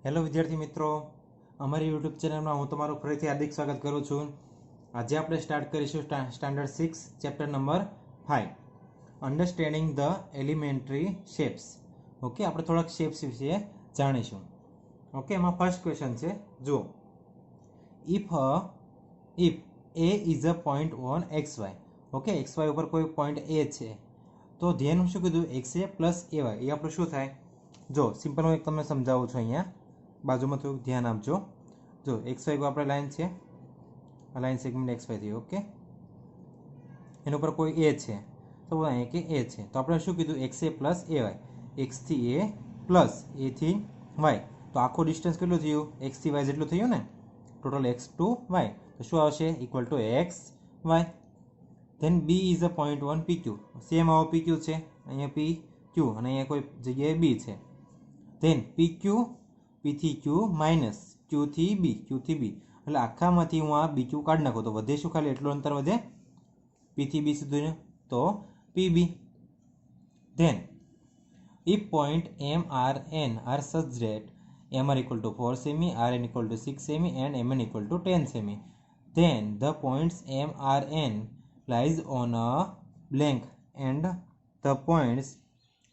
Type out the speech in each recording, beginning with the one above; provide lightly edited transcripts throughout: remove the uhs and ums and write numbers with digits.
Hello વિદ્યાર્થી મિત્રો, અમારી યુટ્યુબ ચેનલમાં હું તમારું ફરીથી હાર્દિક સ્વાગત કરું છું. આજે આપણે સ્ટાર્ટ કરીશું standard 6 chapter number 5 understanding the elementary shapes. Okay, આપણે થોડાક શેપ્સ વિશે જાણીશું. ઓકે, એમાં ફર્સ્ટ ક્વેશ્ચન છે, જુઓ. If A is a point on X Y. Okay, X Y ઉપર કોઈ પોઈન્ટ એ છે, તો ધ્યાન શું કીધું, X A plus A Y. એ આપણું શું થાય? જો સિમ્પલ હું એક તમને સમજાવું છું. અહીંયા બાજુમાં થોડુંક ધ્યાન આપજો. જો એક્સ વાય આપણે લાઈન છે, આ લાઈન સેગમેન્ટ એક્સ વાય થઈ. ઓકે, એના ઉપર કોઈ એ છે, તો અહીંયા કે એ છે, તો આપણે શું કીધું, X A plus A Y. એક્સથી એ પ્લસ એથી વાય, તો આખું ડિસ્ટન્સ કેટલું થયું? એક્સથી વાય જેટલું થયું ને, ટોટલ એક્સ ટુ વાય. તો શું આવશે? Equal to X Y. Then B is a point on P Q. Same આવો પી ક્યુ છે, અહીંયા પી ક્યુ અને અહીંયા કોઈ જગ્યાએ બી છે. ધેન પી ક્યુ પીથી ક્યુ માઇનસ ક્યુથી બી, એટલે આખામાંથી હું આ બી ક્યુ કાઢી નાખું તો વધે શું? ખાલી એટલું અંતર વધે પીથી બી સુધીનું, તો P B. Then if point M R N are such that M R equal to 4 semi, R N equal to 6 semi and M N equal to 10 semi, then the points M R N lies on a blank and the points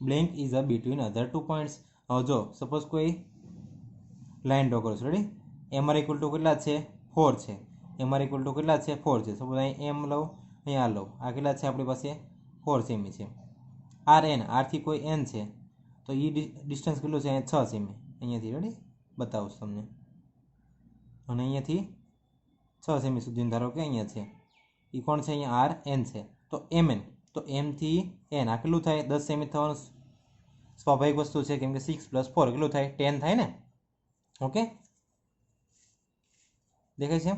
blank is a between other two points. હવે જો suppose કોઈ line draw કરો છો, ready? M R equal to કેટલા છે? 4 છે. એમ R equal to કેટલા છે? 4 છે. સપોઝ અહીં એમ લઉં, અહીંયા લઉં, આ કેટલા છે આપણી પાસે? 4 સેમી છે. આર એન, આરથી કોઈ એન છે, તો એ ડિસ્ટન્સ કેટલું છે? અહીંયા 6 સેમી. અહીંયાથી, રેડી, બતાવું છું તમને. અને અહીંયાથી 6 સેમી સુધી ધારો કે અહીંયા છે. એ કોણ છે? અહીંયા આર એન છે. તો એમ એન, તો એમથી એન આ કેટલું થાય? 10 સેમી થવાનું સ્વાભાવિક વસ્તુ છે, કેમ કે 6 + 4 કેટલું થાય? 10 થાય ને. ઓકે, દેખાય છે?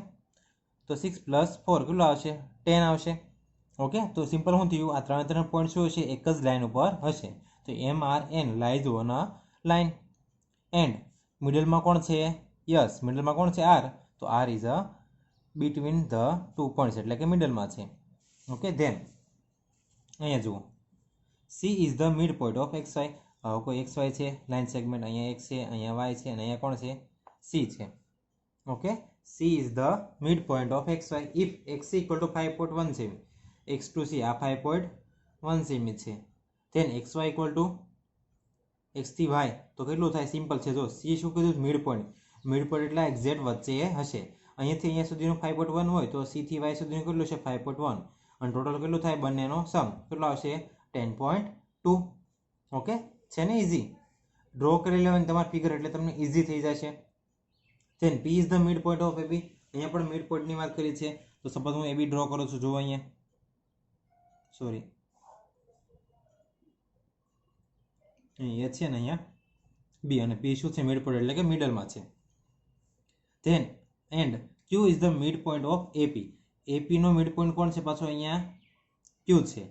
તો 6 + 4 કેટલું આવશે? 10 આવશે. ઓકે, તો સિમ્પલ શું થયું? આ ત્રણ પોઈન્ટ શું હશે? એક જ લાઈન ઉપર હશે. તો M R N lies on a line and મિડલમાં કોણ છે? યસ, મિડલમાં કોણ છે? આર. તો R is a between the two points, એટલે કે મિડલમાં છે. ઓકે, ધેન અહીંયા જુઓ, C is the mid point of X Y. હવે કોઈ એક્સ વાય છે, લાઈન સેગમેન્ટ અહીંયા એક્સ છે, અહીંયા વાય છે, અને અહીંયા કોણ છે? સી છે. Okay, C is the mid point of X Y if X equal to 5.1 સેમી. એક્સ ટુ સી આ 5.1 સેમી છે. Then X Y equal to એક્સથી વાય, તો કેટલું થાય? સિમ્પલ છે. જો સી શું કીધું? Mid point. મિડ પોઈન્ટ એટલે એક્ઝેક્ટ વચ્ચે હશે. અહીંયાથી અહીંયા સુધીનું 5.1 હોય, તો સીથી વાય સુધીનું કેટલું છે? 5.1. અને ટોટલ કેટલું થાય? બંનેનો સમ કેટલો આવશે? 10.2. ઓકે, છે ને ઇઝી? ડ્રો કરી લેવાની તમારી ફિગર, એટલે તમને ઇઝી થઈ જશે. Then P is the mid point of AB. અહીંયા પણ મિડ પોઈન્ટની વાત કરી છે, તો સપોઝ હું એબી ડ્રો કરું છું. જુઓ અહીંયા, સોરી, એ છે ને અહીંયા બી, અને પી શું છે? મિડ પોઈન્ટ, એટલે કે મિડલમાં છે. Then and Q is the mid point of AP. એપીનો મિડ પોઈન્ટ કોણ છે? પાછો અહીંયા ક્યુ છે.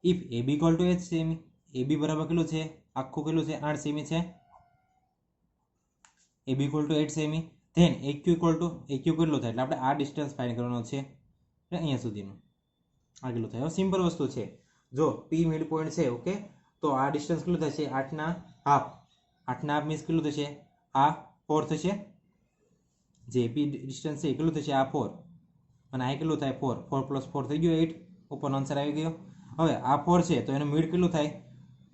ઇફ એબી ઇક્વલ ટુ 8 સેમી, એબી બરાબર કેટલું છે? આખું કેટલું છે? 8 સેમી છે. એબી ઇક્વલ ટુ 8 સેમી. Then AQ equal to, AQ કેટલું થાય? એટલે આપણે આ ડિસ્ટન્સ ફાઇન્ડ કરવાનો છે, એટલે અહીંયા સુધીનું આ કેટલું થાય? હવે સિમ્પલ વસ્તુ છે. જો પી મિડ પોઈન્ટ છે, ઓકે, તો આ ડિસ્ટન્સ કેટલું થશે? 8.5. 8.5 મીન્સ કેટલું થશે? આ 4 થશે. જે પી ડિસ્ટન્સ છે એ કેટલું થશે? આ 4. અને આ કેટલું થાય? 4. 4 + 4 થઈ ગયું 8. ઉપરનો આન્સર આવી ગયો. હવે આ 4 છે, તો એનું મિડ કેટલું થાય?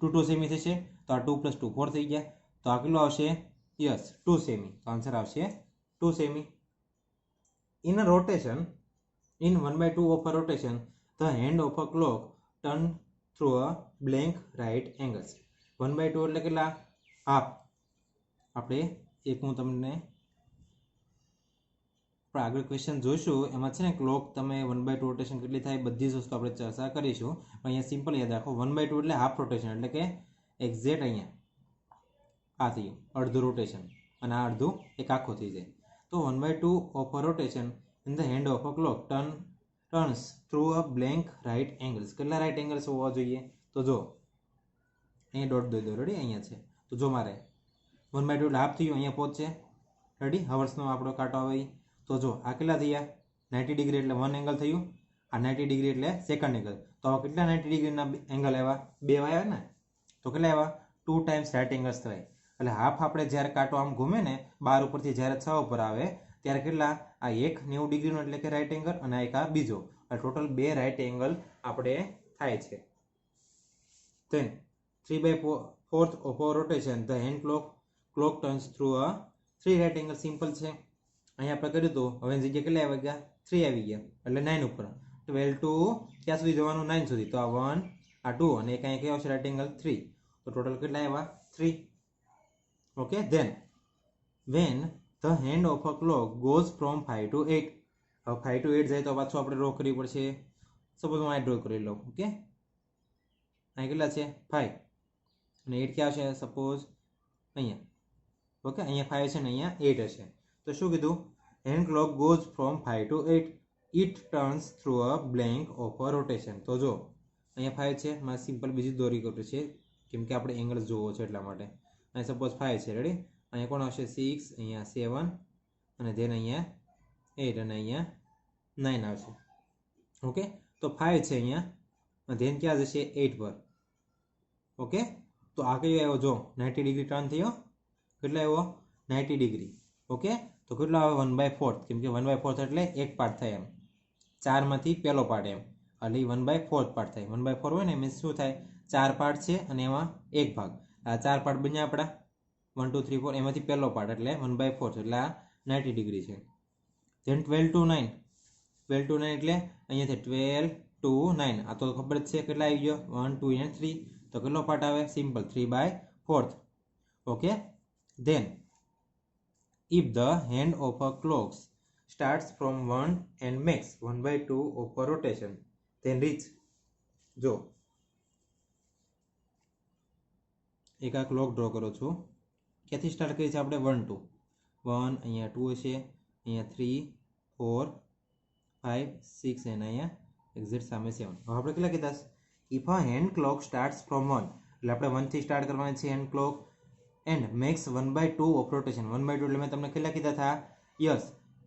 2 સેમી થશે. તો આ 2 + 2 4 થઈ ગયા. તો આ કેટલું આવશે? Yes, 2 semi. તો આન્સર આવશે 2 semi. In a rotation, in 1/2 of a rotation, the hand of a clock turn through a blank right angles. 1/2 એટલે કેટલા? હાફ. આપણે એક હું તમને આગળ ક્વેશ્ચન જોઈશું, એમાં છે ને ક્લોક તમે 1/2 રોટેશન કેટલી થાય બધી જ વસ્તુ આપણે ચર્ચા કરીશું. પણ અહીંયા સિમ્પલ યાદ રાખો, 1/2 એટલે હાફ રોટેશન, એટલે કે એક્ઝેક્ટ અહીંયા આ થયું અડધું રોટેશન, અને આ અડધું એક આખું થઈ જાય. તો 1/2 of a rotation in the hand of a clock turns through a blank right angles. કેટલા રાઈટ એંગલ્સ હોવા જોઈએ? તો જો અહીંયા ડોટ દઈ દો, રેડી? અહીંયા છે, તો જો મારે 1/2 એટલે હાફ થયું, અહીંયા પહોંચશે, રેડી? હવર્સનો આપણો કાંટો આવે. તો જો આ કેટલા થયા? 90 ડિગ્રી એટલે 1 એંગલ થયું. આ 90 ડિગ્રી એટલે સેકન્ડ એંગલ. તો હવે કેટલા 90 ડિગ્રીના એંગલ આવ્યા? 2 આવ્યા ને. તો કેટલા આવ્યા? 2 ટાઈમ્સ રાઈટ એંગલ્સ થાય. એટલે હાફ આપણે જ્યારે કાંટો આમ ઘૂમે ને 12 ઉપરથી જ્યારે 6 ઉપર આવે ત્યારે કેટલા આ એક 90 ડિગ્રીનો એટલે કે રાઈટ એંગલ અને એક આ બીજો ટોટલ બે રાઈટ એંગલ આપણે થાય છે. then 3/4 of a rotation the hand clock turns through a 3 right angle simple છે. અહીંયા આપણે કર્યું હતું હવે જગ્યા કેટલા આવી ગયા 3 આવી ગયા એટલે 9 ઉપર 12 to ક્યાં સુધી જવાનું 9 સુધી તો આ 1 આ 2 અને એક અહીંયા કયો છે રાઈટ એંગલ 3 તો ટોટલ કેટલા આવ્યા 3. Okay then when the hand of a clock goes from 5 to 8 હવે 5 to 8 જાય તો પાછું આપણે ડ્રો કરવી પડશે. સપોઝ હું આ ડ્રો કરી લઉં. ઓકે અહીં કેટલા છે 5 અને 8 ક્યાં છે સપોઝ અહીંયા. ઓકે અહીંયા 5 છે ને અહીંયા 8 હશે તો શું કીધું hand clock goes from 5 to 8 it turns through a blank of a rotation. તો જો અહીંયા 5 છે મારે સિમ્પલ બીજી દોરી કરું છે કેમ કે આપણે એંગલ જોવો છે એટલા માટે. અહીં સપોઝ 5 છે રેડી અહીંયા કોણ આવશે 6 અહીંયા 7 અને ધેન અહીંયા 8 અને અહીંયા 9 આવશે. ઓકે તો 5 છે અહીંયા ધેન ક્યાં જશે 8 પર. ઓકે તો આ કયો આવ્યો જો 90 ડિગ્રી ટર્ન થયો કેટલો આવ્યો 90 ડિગ્રી. ઓકે તો કેટલો આવે 1/4 કેમ કે 1/4 એટલે એક પાર્ટ થાય એમ 4 માંથી પહેલો પાર્ટ એમ એટલે 1/4 પાર્ટ થાય 1/4 હોય ને મીન્સ શું થાય 4 પાર્ટ છે અને એમાં એક ભાગ આ 4 પાર્ટ બન્યા આપણા 1 2 3 4 એમાંથી પહેલો પાર્ટ એટલે 1/4 એટલે આ 90 ડિગ્રી છે. then 12 to 9 એટલે અહીંયાથી 12 to 9 આ તો ખબર જ છે કેટલા આવી ગયો 1 2 અને 3 તો કેટલો પાર્ટ આવે simple 3/4. Okay then if the hand of a clock starts from 1 and makes 1/2 of a rotation then reach જો એક આ ક્લોક ડ્રો કરો છું ક્યાંથી સ્ટાર્ટ કરી છે આપણે 1 2 1 અહીંયા 2 હશે અહીંયા 3 4 5 6 અને અહીંયા એક્ઝેક્ટ સામે 7. હવે આપણે કેટલા કીધા if a hand clock starts from 1 એટલે આપણે 1 થી સ્ટાર્ટ કરવાની છે hand clock and makes 1/2 of rotation 1/2 એટલે મેં તમને કેટલા કીધા હતા યસ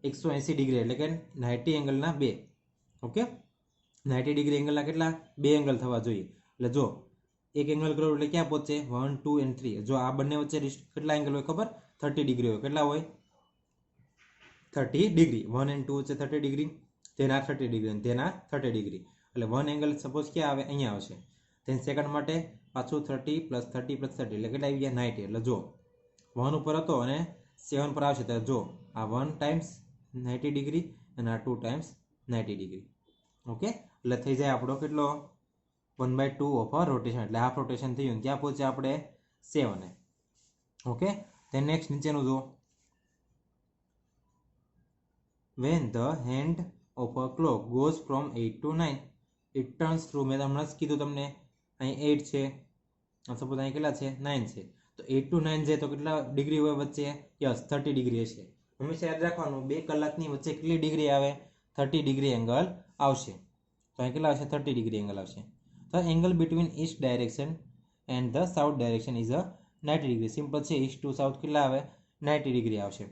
180 ડિગ્રી એટલે કે 90 એંગલના 2. ઓકે 90 ડિગ્રી એંગલના કેટલા 2 એંગલ થવા જોઈએ એટલે જો એક એંગલ કરો એટલે ક્યાં પહોંચે 1 2 and 3 જો આ બંને વચ્ચે કેટલા એંગલ હોય ખબર 30 ડિગ્રી હોય કેટલા હોય 30 ડિગ્રી 1 and 2 વચ્ચે 30 ડિગ્રી તેના 30 ડિગ્રી અને તેના 30 ડિગ્રી એટલે 1 એંગલ સપોઝ ક્યાં આવે અહીંયા આવશે then સેકન્ડ માટે પાછું 30 + 30 + 30 એટલે કેટલા આવી ગયા 90 એટલે જો 1 ઉપર હતો અને 7 પર આવશે તો જો આ 1 ટાઈમ્સ 90 ડિગ્રી અને આ 2 ટાઈમ્સ 90 ડિગ્રી. ઓકે એટલે થઈ જાય આપણો કેટલો 1/2 ઓફ અ રોટેશન એટલે હાફ રોટેશન થયું ત્યાં પહોંચે આપણે 7. ઓકે then નેક્સ્ટ નીચેનું જો when the hand of a clock goes from 8 to 9 it turns through મેં હમણાં જ કીધું તમને અહીં 8 છે સપોઝ અહીં કેટલા છે 9 છે તો 8 to 9 જાય તો કેટલા ડિગ્રી હોય વચ્ચે યસ 30 ડિગ્રી હશે. હંમેશા યાદ રાખવાનું 2 કલાકની વચ્ચે કેટલી ડિગ્રી આવે 30 ડિગ્રી એંગલ આવશે તો અહીં કેટલા આવશે 30 ડિગ્રી એંગલ આવશે. The angle between east direction and the south direction is a 90 degree. Simple છે east to south કેટલા આવે 90 ડિગ્રી આવશે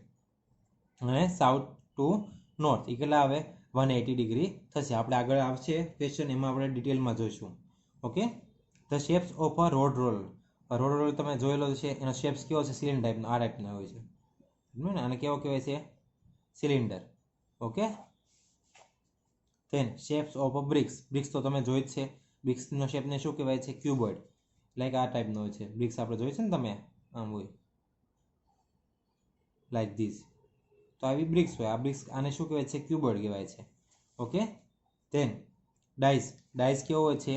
અને south to north એ કેટલા આવે 180 ડિગ્રી થશે. આપણે આગળ આવશે ક્વેશ્ચન એમાં આપણે ડિટેલમાં જોઈશું. Okay the shapes of a road roll તમે જોયેલો છે એનો શેપ્સ કેવો છે સિલિન્ડર ટાઈપનો આ ટાઈપનો હોય છે ને અને કેવો કહેવાય છે cylinder. Okay then shapes of a bricks તો તમે જોઈ જ છે બ્રિક્સનો શેપને શું કહેવાય છે ક્યુબોઇડ લાઈક આ ટાઈપનો હોય છે બ્રિક્સ આપણે જોઈ છે ને તમે આમ હોય લાઈક ધીસ તો આવી બ્રિક્સ હોય આ બ્રિક્સ આને શું કહેવાય છે ક્યુબોઇડ કહેવાય છે. ઓકે then ડાઇસ કેવો હોય છે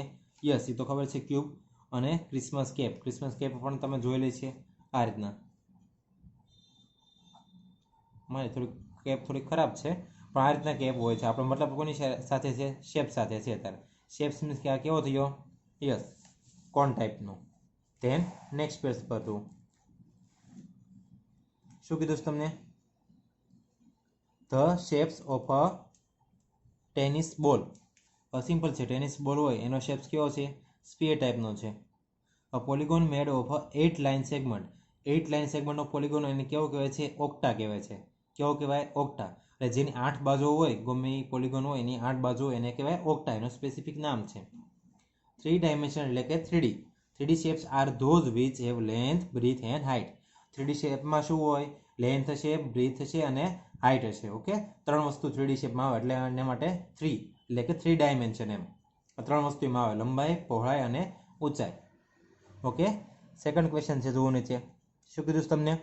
યસ એ તો ખબર છે ક્યુબ અને ક્રિસમસ કેપ પણ તમે જોયેલી છે આ રીતના મારી કેપ થોડી ખરાબ છે પણ આ રીતના કેપ હોય છે આપણે મતલબ કોની સાથે છે શેપ સાથે છે અત્યારે શેપ્સ મીન્સ કે આ કેવો થયો યસ કોન ટાઈપનો. ધેન નેક્સ્ટ પેજ પર તું શું કીધું તમને the shapes of a tennis ball simple છે ટેનિસ બોલ હોય એનો શેપ્સ કેવો છે સ્ફિયર ટાઈપનો છે. A polygon made of a 8 line segment 8 line સેગમેન્ટનો પોલિગોન એને કેવો કહેવાય છે ઓક્ટા કહેવાય છે. કેવો કહેવાય ઓક્ટા એટલે જેની 8 બાજુઓ હોય ગમે એ પોલિગોન હોય એની 8 બાજુઓ એને કહેવાય ઓક્ટા એનું સ્પેસિફિક નામ છે. 3 ડાયમેન્શન એટલે કે 3D shapes are those which have length breadth and height 3D શેપમાં શું હોય? લેન્થ હશે, બ્રીથ હશે અને હાઇટ હશે. ઓકે, 3 વસ્તુ 3D શેપમાં આવે એટલે એના માટે 3 એટલે કે 3 ડાયમેન્શન એમ. 3 વસ્તુ એમાં આવે, લંબાઈ, પહોળાઈ અને ઊંચાઈ. ઓકે, સેકન્ડ ક્વેશ્ચન છે, જુઓ નીચે શું કીધું છે તમને?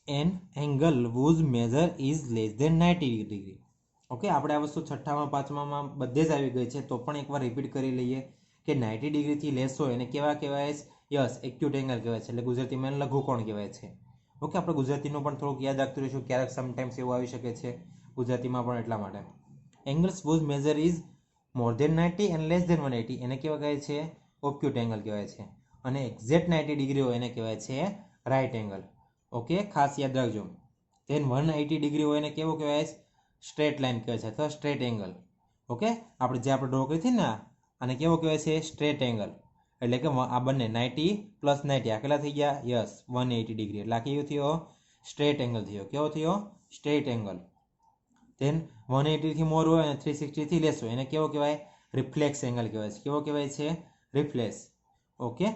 An angle whose measure is less than 90 degree. ઓકે, આપણે આ વસ્તુ છઠ્ઠામાં પાંચમામાં બધે જ આવી ગઈ છે, તો પણ એકવાર રિપીટ કરી લઈએ કે 90 ડિગ્રીથી લેસ હોય એને કેવા કહેવાય? યસ, એક્યુટ એંગલ કહેવાય છે, એટલે ગુજરાતીમાં લઘુકોણ કહેવાય છે. ઓકે, આપણે ગુજરાતીનું પણ થોડુંક યાદ રાખતું રહીશું, ક્યારેક સમટાઈમ્સ એવું આવી શકે છે ગુજરાતીમાં પણ, એટલા માટે. Angles whose measure is more than 90 and less than 180 એને કેવા કહે છે? ઓબ્ક્યુટ એંગલ કહેવાય છે. અને એક્ઝેક્ટ 90 ડિગ્રી હોય એને કહેવાય છે રાઇટ એંગલ. ઓકે, ખાસ યાદ રાખજો. ધેન 180 ડિગ્રી હોય એને કેવો કહેવાય? સ્ટ્રેટ લાઇન કહેવાય છે અથવા સ્ટ્રેટ એંગલ. ઓકે, આપણે ડ્રો કરી હતી ને, આને કેવો કહેવાય છે? Straight angle. એટલે કે આ બંને 90 પ્લસ 90 આ કેટલા થઈ ગયા? Yes, 180 degree. એટલે આ કેવો થયો? સ્ટ્રેટ એંગલ થયો. કેવો થયો? Straight angle. ધેન 180 થી મોર હોય અને 360 થી લેસ હોય એને કેવો કહેવાય? રિફ્લેક્સ એંગલ કહેવાય છે. કેવો કહેવાય છે? રિફ્લેક્સ. ઓકે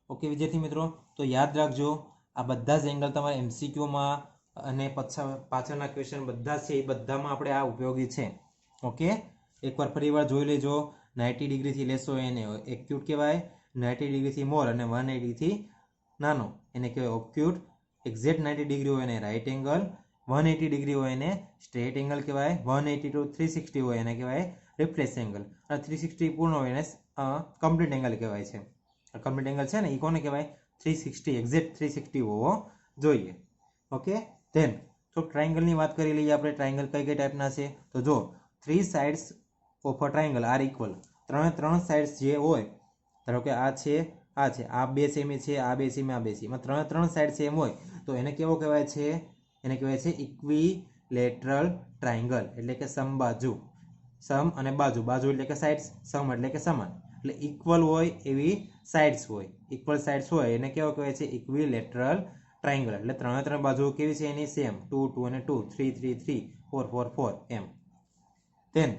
ઓકે વિદ્યાર્થી મિત્રો, તો યાદ રાખજો આ બધા જ એંગલ તમારે એમસીક્યુમાં અને પાછળના ક્વેશ્ચન બધા છે એ બધામાં આપણે આ ઉપયોગી છે. ઓકે, એકવાર ફરીવાર જોઈ લેજો. 90 ડિગ્રીથી લેસ હોય એને એક્યુટ કહેવાય, 90 ડિગ્રીથી મોર અને 180 થી નાનો એને કહેવાય ઓબ્ક્યુટ, એક્ઝેક્ટ 90 ડિગ્રી હોય એને રાઇટ એંગલ, 180 ડિગ્રી હોય એને સ્ટ્રેટ એંગલ કહેવાય, 180 to 360 હોય એને કહેવાય રિફ્લેક્સ એંગલ, અને 360 પૂર્ણ હોય એને કમ્પ્લીટ એંગલ કહેવાય છે. કમ્પ્લીટ એંગલ છે ને એ કોને કહેવાય? 360, એક્ઝેક્ટ 360 હોવો જોઈએ. ઓકે, ધેન તો ટ્રાયંગલની વાત કરી લઈએ આપણે. ટ્રાયંગલ કઈ કઈ ટાઈપના છે? તો જો 3 sides of a triangle are equal. ત્રણ સાઇડ્સ જે હોય, ધારો કે આ છે, આ 2 સેમી છે, આ 2 સેમી, આ 2 સેમી, ત્રણ સાઇડ સેમ હોય તો એને કેવો કહેવાય છે? એને કહેવાય છે ઇક્વિલેટરલ ટ્રાયંગલ, એટલે કે સમબાજુ. સમ અને બાજુ, બાજુ એટલે કે સાઇડ્સ, સમ એટલે કે સમાન. એટલે ઇક્વલ હોય એવી સાઇડ્સ હોય, ઇક્વલ સાઇડ્સ હોય એને કેવો કહેવાય છે? Equilateral triangle. એટલે ત્રણ બાજુ કેવી છે એની? સેમ. 2 2 અને 2, 3 3 3, 4 4 4 એમ. Then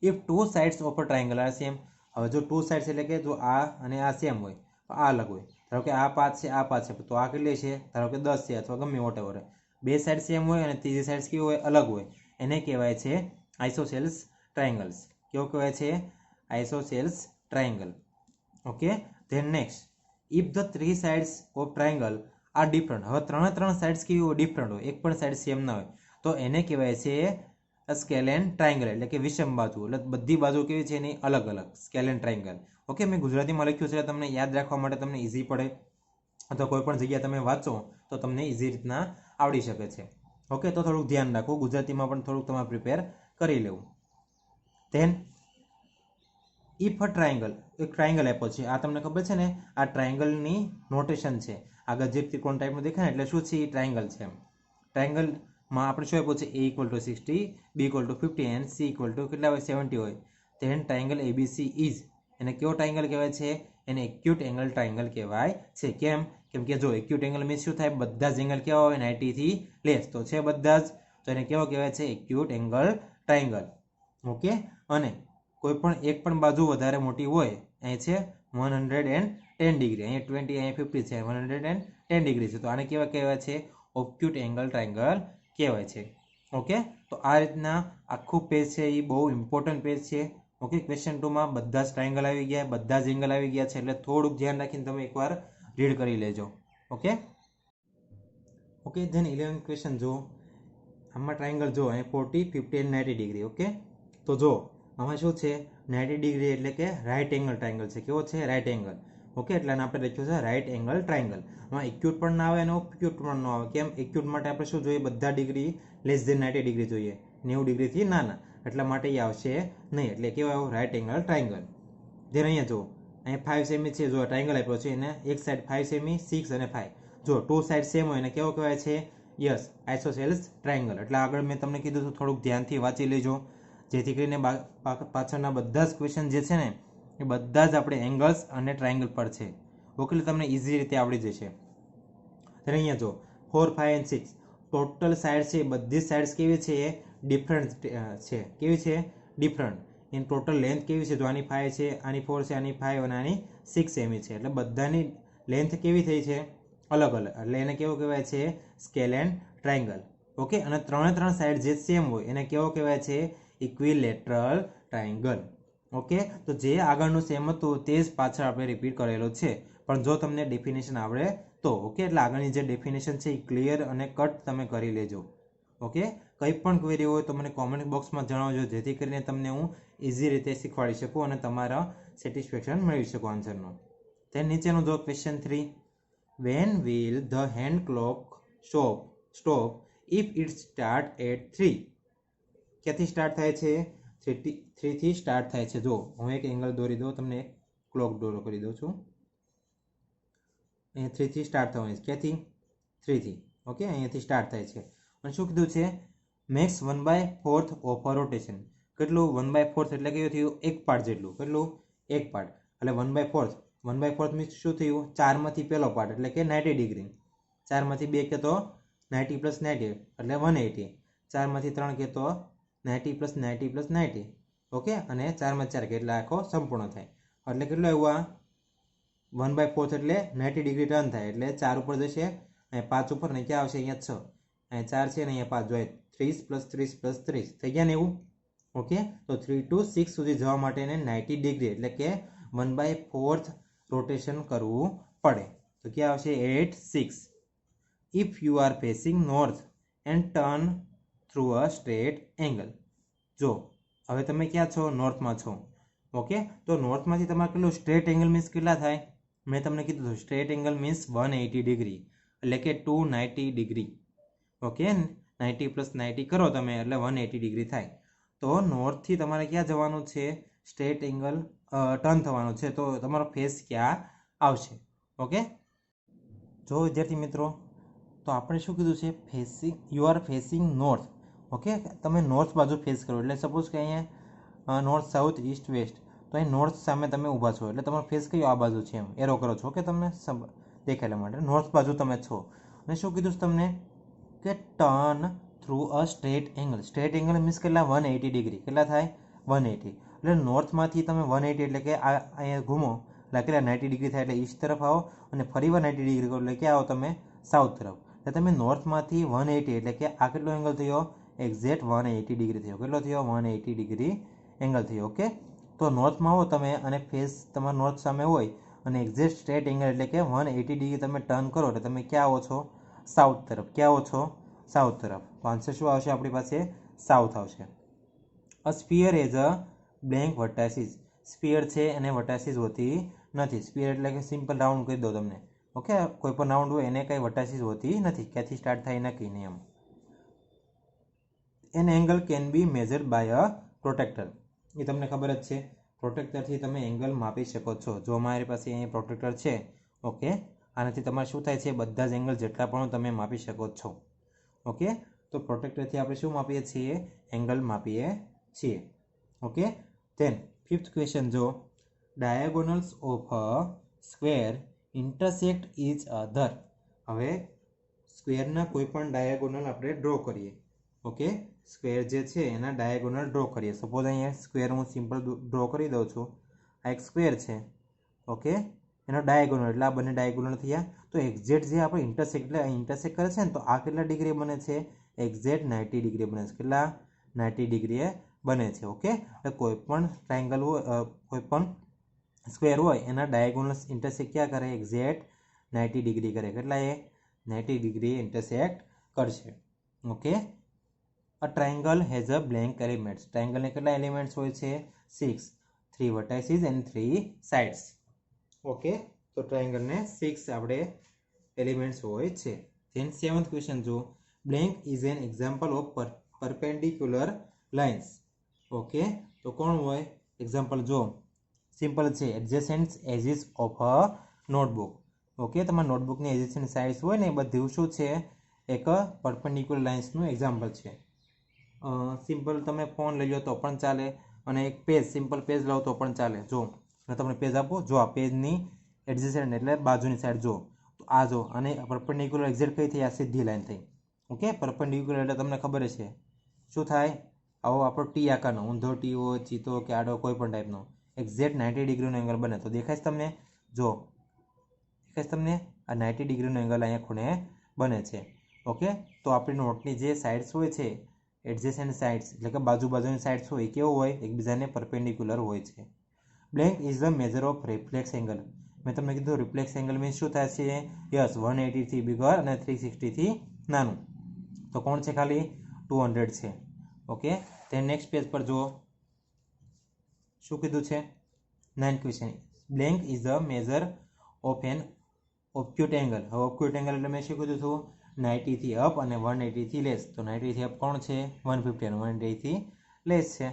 if 2 sides of a triangle are same. હવે જો 2 સાઇડ્સ એટલે કે જો આ અને આ સેમ હોય તો આ અલગ હોય. ધારો કે આ 5 છે, આ 5 છે, તો આ કેટલી છે? ધારો કે 10 છે અથવા ગમે વોટેવર. 2 સાઇડ સેમ હોય અને ત્રીજી સાઇડ કેવી હોય? અલગ હોય. એને કહેવાય છે આઇસોસેલ્સ ટ્રાયંગલ્સ. કેવો કહેવાય છે? Isosceles triangle. Okay, then next, if the 3 sides of triangle are different. હવે ત્રણ સાઇડ્સ કેવી હોય? ડિફરન્ટ હોય, એક પણ સાઇડ સેમ ના હોય, તો એને કહેવાય છે સ્કેલેન ટ્રાયંગલ, એટલે કે વિષમ બાજુ. એટલે બધી બાજુ કેવી છે એની? અલગ અલગ, સ્કેલેન ટ્રાયંગલ. ઓકે, મેં ગુજરાતીમાં લખ્યું છે તમને યાદ રાખવા માટે, તમને ઇઝી પડે, અથવા કોઈ પણ જગ્યાએ તમે વાંચો તો તમને ઇઝી રીતના આવડી શકે છે. ઓકે, તો થોડુંક ધ્યાન રાખવું, ગુજરાતીમાં પણ થોડુંક તમારે પ્રિપેર કરી લેવું. ધેન ઇફ અ ટ્રાયંગલ, એક ટ્રાયંગલ આપ્યો છે, આ તમને ખબર છે ને, આ ટ્રાયંગલની નોટેશન છે. આગળ જે ત્રિકોણ ટાઈપનું દેખાય ને એટલે શું છે? એ ટ્રાયંગલ છે. ટ્રાયંગલમાં આપણે શું આપ્યું છે? a = 60, b = 50 and c = કેટલા હોય? 70 હોય. ધેન ટ્રાયંગલ એબીસી ઇઝ, એને કેવો ટ્રાયંગલ કહેવાય છે? એને એક્યુટ એંગલ ટ્રાયંગલ કહેવાય છે. કેમ કે જો એક્યુટ એંગલ મીન્સ શું થાય? બધા જ એંગલ કેવા હોય? 90 થી લેસ તો છે બધા જ, તો એને કેવો કહેવાય છે? Acute angle triangle. ઓકે, અને કોઈ પણ એક પણ બાજુ વધારે મોટી હોય, અહીં છે 110 ડિગ્રી, અહીંયા 20, અહીંયા 50 છે, 110 ડિગ્રી છે, તો આને કેવા કહેવાય છે? ઓબ્ક્યુટ એંગલ ટ્રાયંગલ કહેવાય છે. ઓકે, તો આ રીતના આખું પેજ છે એ બહુ ઇમ્પોર્ટન્ટ પેજ છે. ઓકે, ક્વેશ્ચન 2માં બધા જ ટ્રાયંગલ આવી ગયા, બધા જ એંગલ આવી ગયા છે, એટલે થોડુંક ધ્યાન રાખીને તમે એકવાર રીડ કરી લેજો. Okay okay, than 11th question જો. આમાં ટ્રાયંગલ જો અહીં 40, 50 and 90 ડિગ્રી. ઓકે, તો જો આમાં શું છે? 90 ડિગ્રી એટલે કે રાઇટ એંગલ ટ્રાયંગલ છે. કેવો છે? Right angle. ઓકે, એટલે આપણે લખ્યું છે રાઇટ એંગલ ટ્રાયંગલ. આમાં એક્યુટ પણ ના આવે અને ઓબ્ક્યુટ પણ ન આવે. કેમ? એક્યુટ માટે આપણે શું જોઈએ? બધા ડિગ્રી લેસ ધેન 90 ડિગ્રી જોઈએ, 90 ડિગ્રીથી નાના, એટલા માટે એ આવશે નહીં. એટલે કેવા આવ્યું? Right angle triangle. ધેન અહીંયા જો, અહીંયા 5 સેમી છે, જો ટ્રાયંગલ આપ્યો છે એને એક સાઈડ 5 સેમી, 6 અને 5, જો 2 સાઈડ સેમ હોય એને કેવો કહેવાય છે? Yes, isosceles triangle. એટલે આગળ મેં તમને કીધું હતું થોડુંક ધ્યાનથી વાંચી લેજો, જેથી કરીને પાછળના બધા જ ક્વેશ્ચન જે છે ને એ બધા જ આપણે એંગલ્સ અને ટ્રાયંગલ પર છે. ઓકે, તમને ઇઝી રીતે આવડી જશે. ત્યારે અહીંયા જો 4, 5 and 6 ટોટલ સાઇડ છે, બધી સાઇડ્સ કેવી છે? એ ડિફરન્ટ છે. કેવી છે? ડિફરન્ટ. એની ટોટલ લેન્થ કેવી છે? જો આની 5 છે, આની 4 છે, આની 5 અને આની 6 સેમી છે. એટલે બધાની લેન્થ કેવી થઈ છે? અલગ અલગ. એટલે એને કેવો કહેવાય છે? Scale and triangle. ઓકે, અને ત્રણ સાઈડ જે સેમ હોય એને કેવો કહેવાય છે? Equilateral triangle. ઓકે, તો જે આગળનું સેમ હતું તે જ પાછળ આપણે રિપીટ કરેલો છે, પણ જો તમને ડેફિનેશન આવડે તો. ઓકે, એટલે આગળની જે ડેફિનેશન છે એ ક્લિયર અને કટ તમે કરી લેજો. ઓકે, કંઈ પણ ક્વેરી હોય તો મને કોમેન્ટ બોક્સમાં જણાવજો, જેથી કરીને તમને હું ઇઝી રીતે શીખવાડી શકું અને તમારા સેટિસ્ફેક્શન મેળવી શકું આન્સરનું. તે નીચેનું જો question 3, when will the hand clock stop if it start at 3? ક્યાંથી સ્ટાર્ટ થાય છે? 3 થી સ્ટાર્ટ થાય છે. જો હું એક એંગલ દોરી દઉં, તમને ક્લોક ડ્રો કરી દઉં છું. અહીંયા 3 થી સ્ટાર્ટ થવાની છે. ક્યાંથી? 3 થી. ઓકે, અહીંયાથી સ્ટાર્ટ થાય છે. અને શું કીધું છે? Makes 1/4 of a rotation. કેટલું? 1/4 એટલે કેવું થયું? એક પાર્ટ જેટલું. કેટલું? એક પાર્ટ. એટલે 1/4 મીન્સ શું થયું? 4 માંથી પહેલો પાર્ટ એટલે કે 90 ડિગ્રી. 4 માંથી 2 કે તો 90 + 90 એટલે 180. 4 માંથી 3 કે તો 90 + 90 + 90. ઓકે, અને 4 માંથી 4 કે એટલે આખો સંપૂર્ણ થાય. એટલે કેટલું આવ્યું? આ 1/4 એટલે 90 ડિગ્રી ટર્ન થાય. એટલે 4 ઉપર જશે, અહીંયા 5 ઉપર, ને ક્યાં આવશે? અહીંયા 6. અહીંયા 4 છે ને અહીંયા 5 જોઈએ. 30 + 30 + 30 થઈ ગયા ને એવું. ઓકે, તો 3 to 6 સુધી જવા માટે એને 90 ડિગ્રી એટલે કે 1/4 રોટેશન કરવું પડે. તો ક્યાં આવશે? 8, 6. If you are facing north and turn through a straight angle. જો હવે તમે ક્યાં છો? નોર્થમાં છો. ઓકે, તો નોર્થમાંથી તમારે કેટલું સ્ટ્રેટ એંગલ મીન્સ કેટલા થાય? મેં તમને કીધું હતું સ્ટ્રેટ એંગલ મીન્સ 180 ડિગ્રી એટલે કે 290 ડિગ્રી. ઓકે, 90 + 90 કરો તમે એટલે 180 ડિગ્રી થાય. તો નોર્થથી તમારે ક્યાં જવાનું છે? સ્ટ્રેટ એંગલ ટર્ન થવાનું છે. તો તમારો ફેસ ક્યાં આવશે? ઓકે, જો વિદ્યાર્થી મિત્રો, તો આપણે શું કીધું છે? You are facing north. Okay, તમે નોર્થ બાજુ ફેસ કરો. એટલે સપોઝ કે અહીંયા નોર્થ, સાઉથ, ઈસ્ટ, વેસ્ટ. તો અહીં નોર્થ સામે તમે ઊભા છો એટલે તમારો ફેસ કયો? આ બાજુ છે, એમ એરો કરો છો કે તમને દેખાડવા માટે નોર્થ બાજુ તમે છો. અને શું કીધું તમને? કે ટર્ન થ્રુ અ straight angle. Straight angle means કેટલા? 180 ડિગ્રી. કેટલા થાય? 180. એટલે નોર્થમાંથી તમે 180 એટલે કે અહીંયા ઘૂમો એટલે કેટલા? 90 ડિગ્રી થાય. એટલે ઈસ્ટ તરફ આવો અને ફરીવાર 90 ડિગ્રી કરો એટલે ક્યાં આવો તમે? સાઉથ તરફ. એટલે તમે નોર્થમાંથી 180 એટલે કે આ કેટલો એંગલ થયો? એક્ઝેક્ટ 180 ડિગ્રી થયો. કેટલો થયો? 180 ડિગ્રી એંગલ થયો. ઓકે, તો નોર્થમાં આવો તમે અને ફેસ તમારા નોર્થ સામે હોય અને એક્ઝેક્ટ સ્ટ્રેટ એંગલ એટલે કે 180 ડિગ્રી તમે ટર્ન કરો એટલે તમે ક્યાં આવો છો? સાઉથ તરફ. ક્યાં આવો છો? સાઉથ તરફ. તો આન્સર શું આવશે આપણી પાસે? સાઉથ આવશે. A sphere as a blank vertices. Sphere છે એને વર્ટાસીસ હોતી નથી. સ્ફિયર એટલે કે સિમ્પલ રાઉન્ડ કહી દો તમને. ઓકે, કોઈ પણ રાઉન્ડ હોય એને કંઈ વર્ટાસીસ હોતી નથી. ક્યાંથી સ્ટાર્ટ થાય નક્કી નહીં એમ. An angle can be measured by a protractor. એ તમને ખબર જ છે, પ્રોટેક્ટરથી તમે એંગલ માપી શકો છો. જો મારી પાસે અહીં પ્રોટેક્ટર છે, ઓકે, આનાથી તમારે શું થાય છે? બધા જ એંગલ જેટલા પણ તમે માપી શકો છો. ઓકે, તો પ્રોટેક્ટરથી આપણે શું માપીએ છીએ? એંગલ માપીએ છીએ. ઓકે, ધેન 5th ક્વેશ્ચન જો, diagonals of a square intersect each other. હવે સ્ક્વેરના કોઈ પણ ડાયાગોનલ આપણે ડ્રો કરીએ. ઓકે, સ્ક્વેર જે છે એના ડાયાગોનલ ડ્રો કરીએ. સપોઝ અહીંયા સ્ક્વેર હું સિમ્પલ ડ્રો કરી દઉં છું. આ એક સ્ક્વેર છે. ઓકે, એનો ડાયાગોનલ એટલે આ બંને ડાયાગોનલ થયા. તો એક્ઝેક્ટ જે આપણે ઇન્ટરસેક્ટ એટલે ઇન્ટરસેક્ટ કરે છે ને, તો આ કેટલા ડિગ્રી બને છે? એક્ઝેક્ટ 90 ડિગ્રી બને છે. કેટલા? 90 ડિગ્રીએ બને છે. ઓકે, એટલે કોઈ પણ ટ્રાયંગલ હોય, કોઈ પણ સ્ક્વેર હોય એના ડાયાગોનલ્સ ઇન્ટરસેક્ટ ક્યાં કરે? એક્ઝેક્ટ 90 ડિગ્રી કરે. કેટલા? એ 90 ડિગ્રી ઇન્ટરસેક્ટ કરશે. Okay, a triangle has a blank elements. ટ્રાયંગલને કેટલા એલિમેન્ટ્સ હોય છે? 6. 3 વર્ટાઇસીસ એન્ડ 3 સાઇડ્સ. ઓકે, તો ટ્રાયંગલને 6 આપણે એલિમેન્ટ્સ હોય છે. ધેન 7th ક્વેશ્ચન જો, blank is an example of perpendicular lines. Okay, તો કોણ હોય એક્ઝામ્પલ? જો સિમ્પલ છે, adjacent edges of a notebook. Okay, તમારા નોટબુકની એડજેસન્ટ સાઇડ્સ હોય ને એ બધું શું છે? એક પરપેન્ડિક્યુલર લાઇન્સનું એક્ઝામ્પલ છે. સિમ્પલ તમે ફોન લઈ લો તો પણ ચાલે અને એક પેજ, સિમ્પલ પેજ લો તો પણ ચાલે. જો હું તમને પેજ આપો, જો આ પેજની એડજેસન્ટ એટલે બાજુની સાઈડ જો, તો આ જો, અને પરપેન્ડિક્યુલર એક્ઝેક્ટ કઈ થઈ? આ સીધી લાઈન થઈ. ઓકે, પરપેન્ડિક્યુલર એટલે તમને ખબર છે શું થાય? આવો આપણો ટી આકારનો ઊંધો ટી હોય, ચીતો કે આડો કોઈ પણ ટાઈપનો એક્ઝેક્ટ 90 ડિગ્રીનો એંગલ બને તો દેખાય છે તમને? જો દેખાય છે તમને? આ 90 ડિગ્રીનો એંગલ અહીંયા ખૂણે બને છે. ઓકે, તો આપણી નોટની જે સાઇડ્સ હોય છે, એડજેસન્ટ સાઇડ્સ એટલે કે બાજુની સાઇડ્સ હોય, કેવો હોય? એકબીજાને પરપેન્ડિક્યુલર હોય છે. Blank is the major of reflex angle. મેં તમને કીધું રિફ્લેક્સ એંગલ મીન્સ શું થાય છે? યસ, 180 થી બિગર અને 360 થી નાનું. તો કોણ છે? ખાલી 200 છે. ઓકે, તે નેક્સ્ટ પેજ પર જુઓ શું કીધું છે. 9 question. Blank is the major of an ઓબ્ક્યુટ એંગલ. હવે ઓબ્ક્યુટ એંગલ એટલે મેં શું કીધું હતું? 90 થી અપ અને 180 થી લેસ. તો 90 થી અપ કોણ છે? 150 અને 180 થી લેસ છે.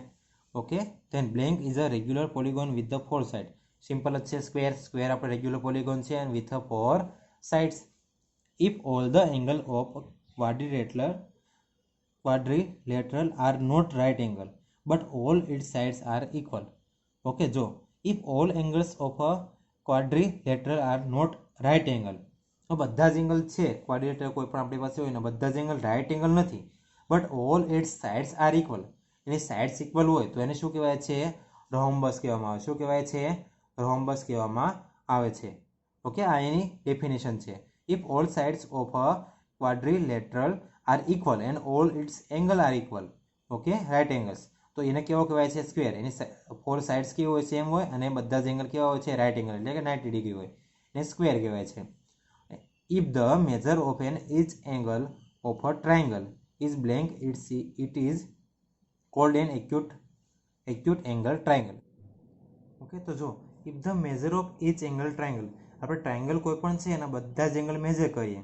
Okay, then blank is a regular polygon with the four side. Simple જ છે. સ્ક્વેર આપણે રેગ્યુલર પોલિગોન છે and with the four sides. If all the angle of quadrilateral are not right angle but all its sides are equal. Okay, જો if all angles of a quadrilateral are not right angle, તો બધા જ angle છે quadrilateral કોઈ પણ આપણી પાસે હોય ને બધા જ એંગલ રાઇટ એંગલ નથી, but all its sides are equal, એની સાઇડ્સ ઇક્વલ હોય તો એને શું કહેવાય છે? રોમ્બસ કહેવામાં આવે. શું કહેવાય છે? રોમ્બસ કહેવામાં આવે છે. ઓકે, આ એની ડેફિનેશન છે. If all sides of a quadrilateral are equal and all its angles are equal, okay, right angles, તો એને કેવો કહેવાય છે? સ્ક્વેર. એની ફોર સાઇડ્સ કેવી હોય? સેમ હોય અને બધા જ એંગલ કેવા હોય છે? રાઇટ એંગલ એટલે કે 90 ડિગ્રી હોય, એને સ્ક્વેર કહેવાય છે. If the measure of an each angle of a triangle is blank, it is called an acute angle triangle. Okay, તો જો if the measure of each angle triangle, આપણે triangle કોઈ પણ છે એના બધા જ એંગલ મેજર કરીએ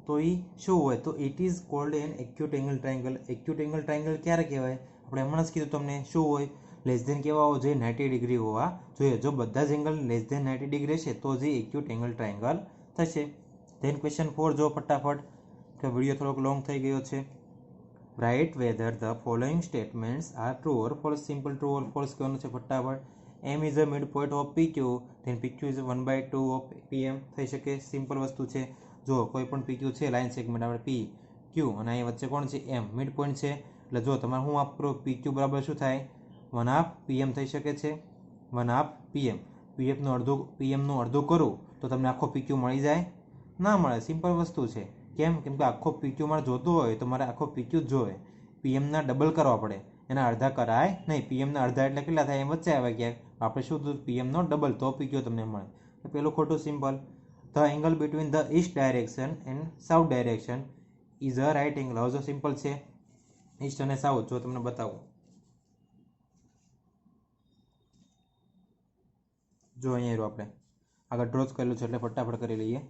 તો એ શું હોય? તો it is called an acute angle triangle. Acute angle triangle ક્યારે કહેવાય? આપણે હમણાં જ કીધું તમને. શું હોય? લેસ ધેન કેવા હોવા જોઈએ? 90 ડિગ્રી હોવા જોઈએ. જો બધા જ એંગલ લેસ ધેન 90 ડિગ્રી હશે તો જ એક્યુટ એંગલ ટ્રાયંગલ થશે. ધેન ક્વેશ્ચન 4 જો ફટાફટ, કે વિડીયો થોડોક લોંગ થઈ ગયો છે. Write whether the following statements are true or false. Simple true or false કહેવાનું છે ફટાફટ. M is a mid point of PQ, then PQ is 1/2 of PM થઈ શકે. સિમ્પલ વસ્તુ છે. જો કોઈ પણ પીક્યુ છે, લાઇન સેગમેન્ટ આપણે પી ક્યુ અને અહીં વચ્ચે કોણ છે? એમ. મિડ પોઈન્ટ છે એટલે જો તમારે શું વાપરો? પીક્યુ બરાબર શું થાય? 1/2 પીએમ થઈ શકે છે. 1/2 પીએમ. પીએમનું અડધું કરું તો તમને આખો પીક્યુ મળી જાય? ના મળે. સિમ્પલ વસ્તુ છે. કેમ? કેમ કે આખો પીક્યુ મારે જોતો હોય તો મારે આખો પીક્યુ જ જોવે. પીએમના ડબલ કરવા પડે, એના અડધા કરાય નહીં. પીએમના અડધા એટલે કેટલા થાય? એમ વચ્ચે આવે ક્યાંક. આપણે શું થયું? પીએમનો ડબલ, તો પીક્યુ તમને મળે. તો પેલું ખોટું. Simple. The angle between the east direction and south direction is a right angle. હવે જો સિમ્પલ છે ઈસ્ટ અને સાઉથ, જો તમને બતાવું. જો અહીંયા આપણે આગળ ડ્રો જ કરેલું છે એટલે ફટાફટ કરી લઈએ.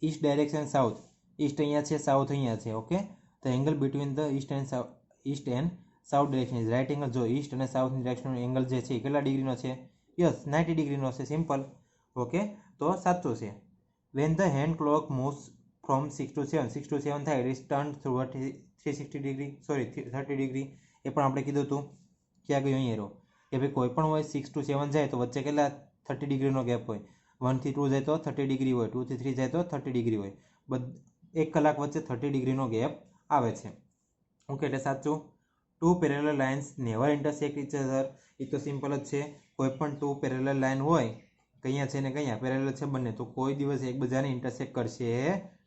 East direction south. ઈસ્ટ અહીંયા છે, સાઉથ અહીંયા છે. ઓકે, તો angle between the east and south direction is right angle. જો ઈસ્ટ અને સાઉથની ડાયરેક્શનનો એંગલ જે છે એ કેટલા ડિગ્રીનો છે? યસ, 90 ડિગ્રીનો છે. સિમ્પલ. ઓકે, તો સાચું છે. When the hand clock moves from 6 to 7, 6 to 7 થાય, it is turn through 360 degree, sorry 30 degree. એ પણ આપણે કીધું હતું. ક્યાં ગયું? અહીંયા રહો કે ભાઈ કોઈ પણ હોય 6 to 7 જાય તો વચ્ચે કેટલા 30 ડિગ્રીનો ગેપ હોય. 1 થી 2 જાય તો 30 ડિગ્રી હોય, 2 થી 3 જાય તો 30 ડિગ્રી હોય. 1 કલાક વચ્ચે 30 ડિગ્રીનો ગેપ આવે છે. ઓકે, એટલે સાચું. 2 parallel lines never intersect each other. એ તો સિમ્પલ જ છે. કોઈ પણ 2 પેરેલલ લાઇન હોય, કઅહીંયા છે ને કઅહીંયા પેરેલલ છે બંને, તો કોઈ દિવસ એકબીજાને ઇન્ટરસેક્ટ કરશે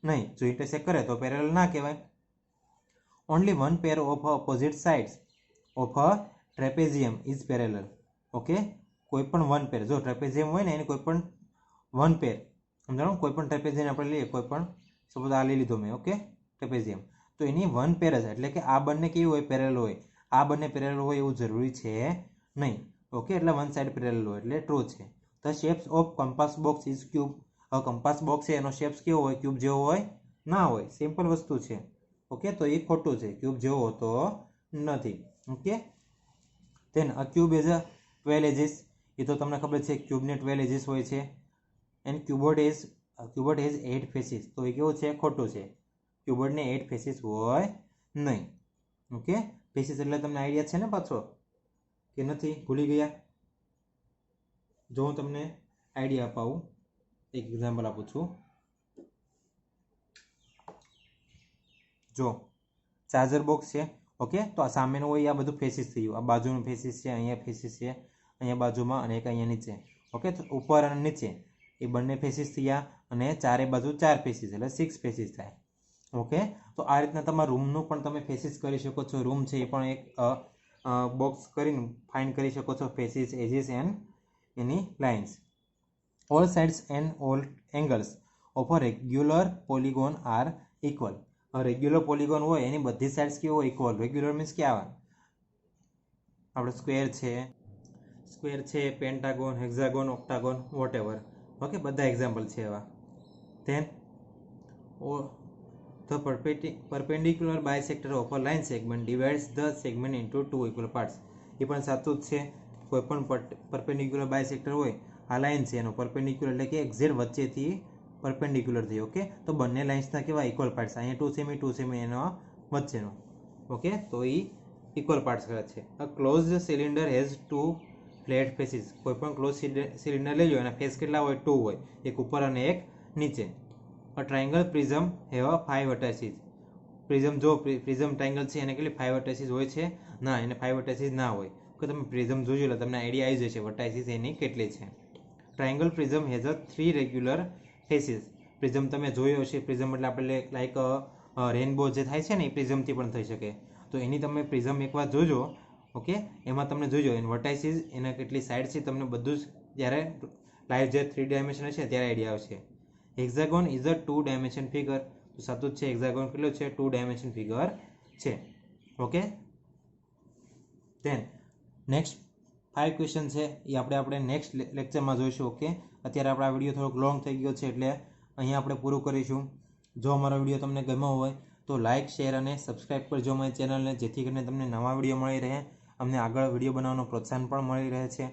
નહીં. જો ઇન્ટરસેક્ટ કરે તો પેરેલલ ના કહેવાય. Only one pair of opposite sides of a trapezium is parallel. Okay, કોઈ પણ વન પેર, જો ટ્રેપેઝિયમ હોય ને એની કોઈ પણ વન પેર, સમજાણું? કોઈ પણ ટ્રેપેઝિયમ આપણે લઈએ, કોઈ પણ સપોઝ આ લઈ લીધો મેં. ઓકે, ટ્રેપેઝિયમ, તો એની વન પેર જ, એટલે કે આ બંને કેવી હોય? પેરેલલ હોય. આ બંને પેરેલલ હોય એવું જરૂરી છે નહીં. ઓકે, એટલે વન સાઇડ પેરેલલ હોય એટલે ટ્રુ છે. The shapes of compass box is cube. હવે કમ્પાસ બોક્સ છે એનો શેપ્સ કેવો હોય? ક્યુબ જેવો હોય? ના હોય. સિમ્પલ વસ્તુ છે. ઓકે, તો એ ખોટું છે. ક્યુબ જેવો હોતો નથી. Okay, then a cube is a 12 edges. એ તો તમને ખબર છે ક્યુબને 12 એજીસ હોય છે. And cuboid has 8 faces. તો એ કેવું છે? ખોટું છે. ક્યુબોઇડને 8 ફેસીસ હોય નહીં. ઓકે, ફેસીસ એટલે તમને આઈડિયા છે ને પાછો કે નથી? ભૂલી ગયા? જો હું તમને આઈડિયા અપાવું, એક એક્ઝામ્પલ આપું છું. જો ચાર્જર બોક્સ છે, ઓકે, તો આ સામેનું હોય આ બધું ફેસીસ થઈ ગયું, આ બાજુનું ફેસીસ છે, અહીંયા ફેસીસ છે, અહીંયા બાજુમાં અને એક અહીંયા નીચે. ઓકે, તો ઉપર અને નીચે એ બંને ફેસીસ થયા અને ચારે બાજુ 4 ફેસીસ એટલે 6 ફેસીસ થાય. ઓકે, તો આ રીતના તમારા રૂમનું પણ તમે ફેસીસ કરી શકો છો. રૂમ છે એ પણ એક બોક્સ કરીને ફાઇન્ડ કરી શકો છો faces, edges and any lines. All sides and all angles of a regular polygon are equal. Regular polygon હોય એની બધી સાઇડ્સ કેવો ઇક્વલ. રેગ્યુલર મીન્સ કે આવા આપણે સ્ક્વેર છે, pentagon, hexagon, octagon, whatever. Okay, બધા એક્ઝામ્પલ છે એવા. Then the perpendicular bisector of a line segment divides the segment into 2 equal parts. એ પણ સાચું જ છે. કોઈ પણ પરપેન્ડિક્યુલર બાયસેક્ટર હોય, આ લાઇન છે એનો પરપેન્ડિક્યુલર એટલે કે એક્ઝેક્ટ વચ્ચેથી પરપેન્ડિક્યુલર થઈ. ઓકે, તો બંને લાઇન્સના કેવા ઇક્વલ પાર્ટ્સ. અહીંયા 2 સેમી 2 સેમી એનો વચ્ચેનો. ઓકે, તો એ ઇક્વલ પાર્ટ્સ કરે છે. A closed cylinder has 2 flat faces. કોઈ પણ ક્લોઝ સિલિન્ડર લઈ લો એના ફેસ કેટલા હોય? 2 હોય, એક ઉપર અને એક નીચે. અ ટ્રાયંગલ પ્રિઝમ હેવ 5 વર્ટાઇસીસ. પ્રિઝમ જો પ્રિઝમ ટ્રાયંગલ છે એને કેટલી 5 વર્ટાઇસીસ હોય છે? ના, એને 5 વર્ટાઇસીસ ના હોય. કે તમે પ્રિઝમ જોજો એટલે તમને આઈડિયા આવી જશે વર્ટાઇસીસ એની કેટલી છે. Triangle prism has a 3 regular faces. Prism તમે જોયો હશે. પ્રિઝમ એટલે આપણે લાઈક રેનબો જે થાય છે ને એ પ્રિઝમથી પણ થઈ શકે. તો એની તમે પ્રિઝમ એકવાર જોજો. ઓકે, એમાં તમને જોજો એની વર્ટાઇસીસ, એના કેટલી સાઇડ છે, તમને બધું જ જ્યારે લાઈવ જે 3 ડાયમેન્શન હશે ત્યારે આઈડિયા આવશે. Hexagon is a 2 dimension figure. તો સાચું જ છે, હેક્ઝાગોન કેટલો છે? 2 ડાયમેન્શન ફિગર છે. ઓકે, ધેન નેક્સ્ટ 5 ક્વેશ્ચન છે એ આપણે નેક્સ્ટ લેક્ચરમાં જોઈશું. ઓકે, અત્યારે આપણે આ વિડીયો થોડોક લોંગ થઈ ગયો છે એટલે અહીંયા આપણે પૂરું કરીશું. જો અમારો વિડીયો તમને ગમ્યો હોય તો લાઇક, શેર અને સબસ્ક્રાઈબ કરજો અમારી ચેનલને, જેથી કરીને તમને નવા વિડીયો મળી રહે, અમને આગળ વિડીયો બનાવવાનું પ્રોત્સાહન પણ મળી રહે છે.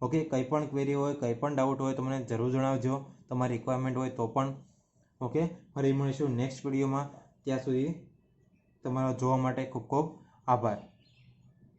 ઓકે, કંઈ પણ ક્વેરી હોય, કંઈ પણ ડાઉટ હોય તો મને જરૂર જણાવજો. તમારી રિક્વાયરમેન્ટ હોય તો પણ. ઓકે, ફરી મળીશું નેક્સ્ટ વિડીયોમાં. ત્યાં સુધી તમારો જોવા માટે ખૂબ ખૂબ આભાર.